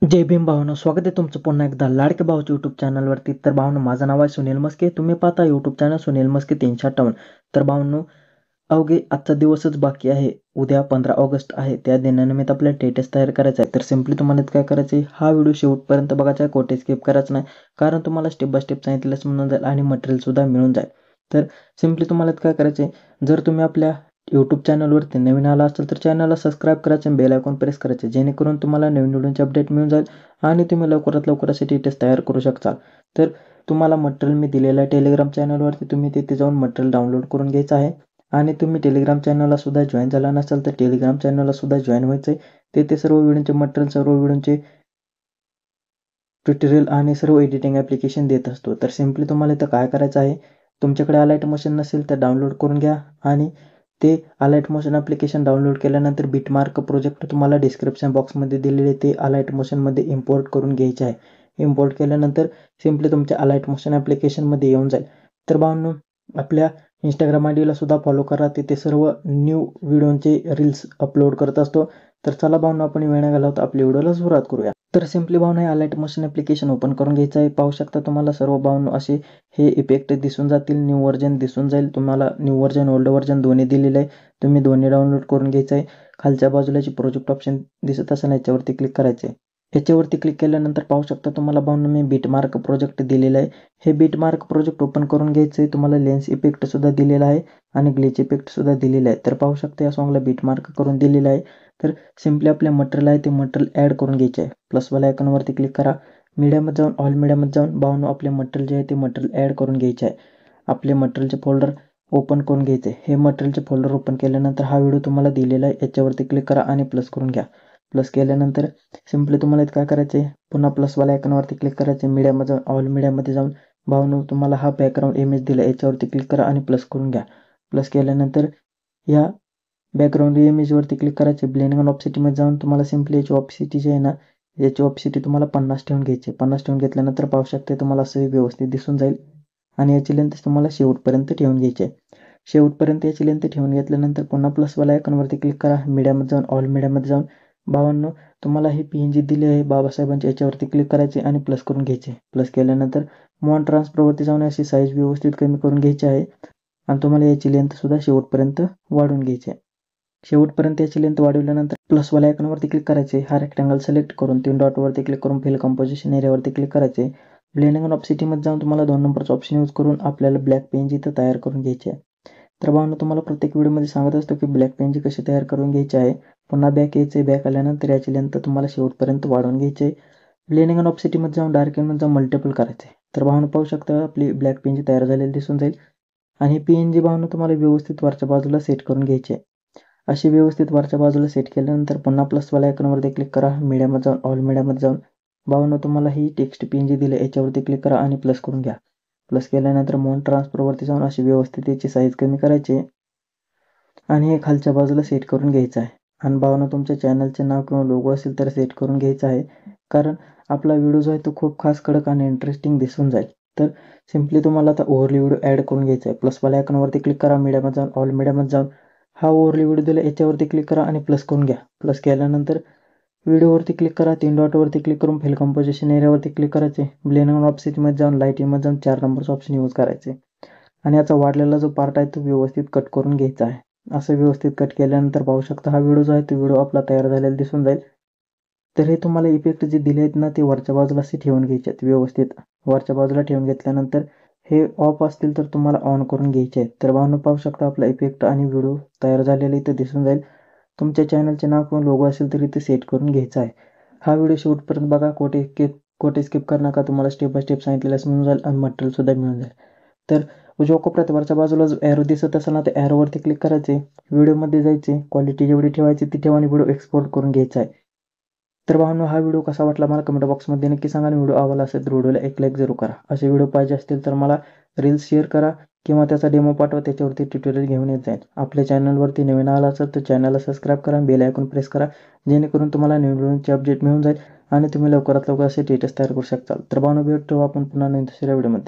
जय भीम भावांनो, स्वागत आहे तुमचं पुन्हा एकदा लाडके भाऊच्या यूट्यूब चॅनलवरती. तर भावांनो, माझं नाव आहे सुनील मस्के. तुम्ही पाहता यूट्यूब चॅनल सुनील मस्के 358. तर भावांनो, अवघे आजचा दिवसच बाकी आहे. उद्या 15 ऑगस्ट आहे. त्या दिनानिमित्त आपल्याला स्टेटस तयार करायचा आहे. तर सिम्पली तुम्हाला काय करायचं आहे, हा व्हिडिओ शेवटपर्यंत बघायचा आहे, कोठे स्किप करायचं नाही, कारण तुम्हाला स्टेप बाय स्टेप सांगितलंच म्हणून जाईल आणि मटेरियलसुद्धा मिळून जाईल. तर सिम्पली तुम्हाला काय करायचं आहे, जर तुम्ही आपल्या यूट्यूब चॅनलवरती नवीन आला असेल तर चॅनलला सबस्क्राईब करायचे आणि बेल आयकॉन प्रेस करायचे, जेणेकरून तुम्हाला नवीन व्हिडिओचे अपडेट मिळून जाईल आणि तुम्ही लवकरात लवकर असे स्टेटस तयार करू शकता. तर तुम्हाला मटेरियल मी दिलेलं आहे टेलिग्राम चॅनलवरती, तुम्ही तिथे जाऊन मटेरियल डाउनलोड करून घ्यायचं आहे. आणि तुम्ही टेलिग्राम चॅनलला सुद्धा जॉईन झाला नसाल तर टेलिग्राम चॅनलला सुद्धा जॉईन व्हायचं आहे. तेथे सर्व व्हिडिओचे मटेरियल, सर्व व्हिडिओचे ट्युटोरियल आणि सर्व एडिटिंग ॲप्लिकेशन देत असतो. तर सिम्पली तुम्हाला इथं काय करायचं आहे, तुमच्याकडे अलाइट मोशन नसेल तर डाउनलोड करून घ्या आणि ते अलाइट मोशन ॲप्लिकेशन डाउनलोड केल्यानंतर बिटमार्क प्रोजेक्ट तुम्हाला डिस्क्रिप्शन बॉक्समध्ये दिलेले ते अलाइट मोशनमध्ये इम्पोर्ट करून घ्यायचे आहे. इम्पोर्ट केल्यानंतर सिम्पली तुमच्या अलाइट मोशन ॲप्लिकेशनमध्ये येऊन जाईल. तर भावांनो, आपल्या इंस्टाग्राम आयडीला सुद्धा फॉलो करा, तिथे सर्व न्यू व्हिडिओचे रील्स अपलोड करत असतो. तर चला भावांनो, आपण वेळ न घालवता आपल्या व्हिडिओला सुरुवात करूया. तर सिम्पली भावांनो, हे अलाइट मोशन ॲप्लिकेशन ओपन करून घ्यायचं आहे. पाहू शकता तुम्हाला सर्व भावांनो असे हे इफेक्ट दिसून जातील. न्यू व्हर्जन दिसून जाईल तुम्हाला. न्यू व्हर्जन, ओल्ड व्हर्जन दोन्ही दिलेलं आहे. तुम्ही दोन्ही डाउनलोड करून घ्यायचं आहे. खालच्या बाजूला जी प्रोजेक्ट ऑप्शन दिसत असेल याच्यावरती क्लिक करायचं आहे. याच्यावरती क्लिक केल्यानंतर पाहू शकता तुम्हाला भावांनो, मी बिटमार्क प्रोजेक्ट दिलेलं आहे. हे बिटमार्क प्रोजेक्ट ओपन करून घ्यायचं आहे. तुम्हाला लेन्स इफेक्ट सुद्धा दिलेला आहे आणि ग्लिच इफेक्ट सुद्धा दिलेला आहे. तर पाहू शकता या सॉंगला बिटमार्क करून दिलेलं आहे. तर सिम्पली आपले मटेरियल आहे ते मटेरियल ॲड करून घ्यायचे आहे. प्लसवाल्या आयकॉनवरती क्लिक करा. मीडियामध्ये जाऊन ऑल मीडियामध्ये जाऊन भावांनो, आपले मटेरियल जे आहे ते मटेरियल ॲड करून घ्यायचे आहे. आपले मटेरियलचे फोल्डर ओपन करून घ्यायचे. हे मटेरियलचे फोल्डर ओपन केल्यानंतर हा व्हिडिओ तुम्हाला दिलेला आहे, याच्यावरती क्लिक करा आणि प्लस करून घ्या. प्लस केल्यानंतर सिम्पली तुम्हाला इथं काय करायचं आहे, पुन्हा प्लसवाल्या आयकॉनवरती क्लिक करायचं आहे. मीडियामध्ये जाऊन ऑल मीडियामध्ये जाऊन भावांनो, तुम्हाला हा बॅकग्राऊंड इमेज दिला, याच्यावरती क्लिक करा आणि प्लस करून घ्या. प्लस केल्यानंतर या बॅकग्राऊंड इमेजवरती क्लिक करायचे. ब्लेंडिंग आणि ऑपसिटीमध्ये जाऊन तुम्हाला सिम्पली याची ऑपसिटी जी आहे ना, याची ऑपसिटी तुम्हाला 50 ठेवून घ्यायची. 50 ठेवून घेतल्यानंतर पाहू शकते तुम्हाला असं व्यवस्थित दिसून जाईल आणि याची लेंथ तुम्हाला शेवटपर्यंत ठेवून घ्यायची आहे. शेवटपर्यंत याची लेंथ ठेवून घेतल्यानंतर पुन्हा प्लसवाल्या आयकॉनवरती क्लिक करा. मीडियामध्ये जाऊन ऑल मीडियामध्ये जाऊन भावांनो, तुम्हाला हे PNG दिले आहे बाबासाहेबांचे, याच्यावरती क्लिक करायचे आणि प्लस करून घ्यायचे. प्लस केल्यानंतर मॉन ट्रान्सफरवरती जाऊन अशी साईज व्यवस्थित कमी करून घ्यायची आहे आणि तुम्हाला याची लेंथ सुद्धा शेवटपर्यंत वाढवून घ्यायची आहे. शेवटपर्यंत याची लेंथ वाढवल्यानंतर प्लसवाल्या आयकॉनवरती क्लिक करायचे. हा रेक्टँगल सिलेक्ट करून 3 डॉटवरती क्लिक करून फिल कंपोजिशन एरियावरती क्लिक करायचे. ब्लेंडिंग आणि ऑपसिटीमध्ये जाऊन तुम्हाला 2 नंबरचा ऑप्शन यूज करून आपल्याला ब्लॅक पेंज इथं तयार करून घ्यायची आहे. तर भावांनो, तुम्हाला प्रत्येक व्हिडिओमध्ये सांगत असतो की ब्लॅक पेंज कशी तयार करून घ्यायची आहे. पुन्हा बॅक यायचं आहे. बॅक आल्यानंतर याची लेंथ तुम्हाला शेवटपर्यंत वाढवून घ्यायची आहे. ब्लेंडिंग आणि ऑपसिटीमध्ये जाऊन डार्कमध्ये जाऊन मल्टिपल करायचे. तर भावांनो, पाहू शकता आपली ब्लॅक पेंज तयार झालेली दिसून जाईल आणि PNG भावांनो तुम्हाला व्यवस्थित वरच्या बाजूला सेट करून घ्यायची आहे. अशी व्यवस्थित वरच्या बाजूला सेट केल्यानंतर पुन्हा प्लसवाल्या आयकॉनवरती क्लिक करा. मीडियामध्ये जाऊन ऑल मीडियामध्ये जाऊन भावांनो, तुम्हाला ही टेक्स्ट PNG दिली, याच्यावरती क्लिक करा आणि प्लस करून घ्या. प्लस केल्यानंतर मॉन ट्रान्सफरवरती जाऊन अशी व्यवस्थित याची साईज कमी करायची आणि हे खालच्या बाजूला सेट करून घ्यायचं आहे. आणि भावांनो, तुमच्या चॅनलचे नाव किंवा लोगो असेल तर सेट करून घ्यायचं आहे, कारण आपला व्हिडिओ जो आहे तो खूप खास, कडक आणि इंटरेस्टिंग दिसून जाईल. तर सिम्पली तुम्हाला आता ओव्हरली व्हिडिओ ॲड करून घ्यायचा आहे. प्लसवाल्या आयकॉनवरती क्लिक करा. मीडियामध्ये जाऊन ऑल मीडियामध्ये जाऊन हा ओव्हरली व्हिडिओ दिला, याच्यावरती क्लिक करा आणि प्लस करून घ्या. प्लस केल्यानंतर व्हिडिओवरती क्लिक करा. 3 डॉटवरती क्लिक करून फिल कंपोजिशन एरियावरती क्लिक करायचे. ब्लेंडिंग आणि ऑपसिटीमध्ये जाऊन लाईटिंगमध्ये जाऊन 4 नंबरचा ऑप्शन यूज करायचे आणि याचा वाढलेला जो पार्ट आहे तो व्यवस्थित कट करून घ्यायचा आहे. असं व्यवस्थित कट केल्यानंतर पाहू शकता हा व्हिडिओ जो आहे तो व्हिडिओ आपला तयार झालेला दिसून जाईल. तर हे तुम्हाला इफेक्ट जे दिले आहेत ना, ते वरच्या बाजूला असे ठेवून घ्यायचे आहेत. व्यवस्थित वरच्या बाजूला ठेवून घेतल्यानंतर हे ऑफ असतील तर तुम्हाला ऑन करून घ्यायचे आहेत. तर भावांनो, पाहू शकता आपला इफेक्ट आणि व्हिडिओ तयार झालेला इथं दिसून जाईल. तुमच्या चॅनलचे नाव किंवा लोगो असेल तर इथे सेट करून घ्यायचा आहे. हा व्हिडिओ शेवटपर्यंत बघा. कोठे स्किप करू नका. तुम्हाला स्टेप बाय स्टेप सांगितलेलं मिळून जाईल आणि मटेरियल सुद्धा मिळून जाईल. तर उजव्या कोपऱ्यात वरच्या बाजूला जो ॲरो दिसत असेल ना, त्या ॲरोवरती क्लिक करायचे. व्हिडिओमध्ये जायचे. क्वालिटी जेवढी ठेवायची ती ठेवा आणि व्हिडिओ एक्सपोर्ट करून घ्यायचा आहे. तर भावांनो, हा व्हिडिओ कसा वाटला मला कमेंट बॉक्समध्ये नक्की सांगा आणि व्हिडिओ आवडला असेल तर व्हिडिओला एक लाईक जरूर करा. असे व्हिडिओ पाहिजे असतील तर मला रील्स शेअर करा किंवा त्याचा डेमो पाठवा, त्याच्यावरती ट्युटोरियल घेऊन येत जाईल. आपल्या चॅनलवरती नवीन आला असेल तर चॅनलला सबस्क्राईब करा, बेल आयकॉन प्रेस करा, जेणेकरून तुम्हाला नवीन व्हिडिओचे अपडेट मिळून जाईल आणि तुम्ही लवकरात लवकर असे स्टेटस तयार करू शकता. तर भावांनो, भेटू आपण पुन्हा नवीन दुसऱ्या व्हिडिओमध्ये.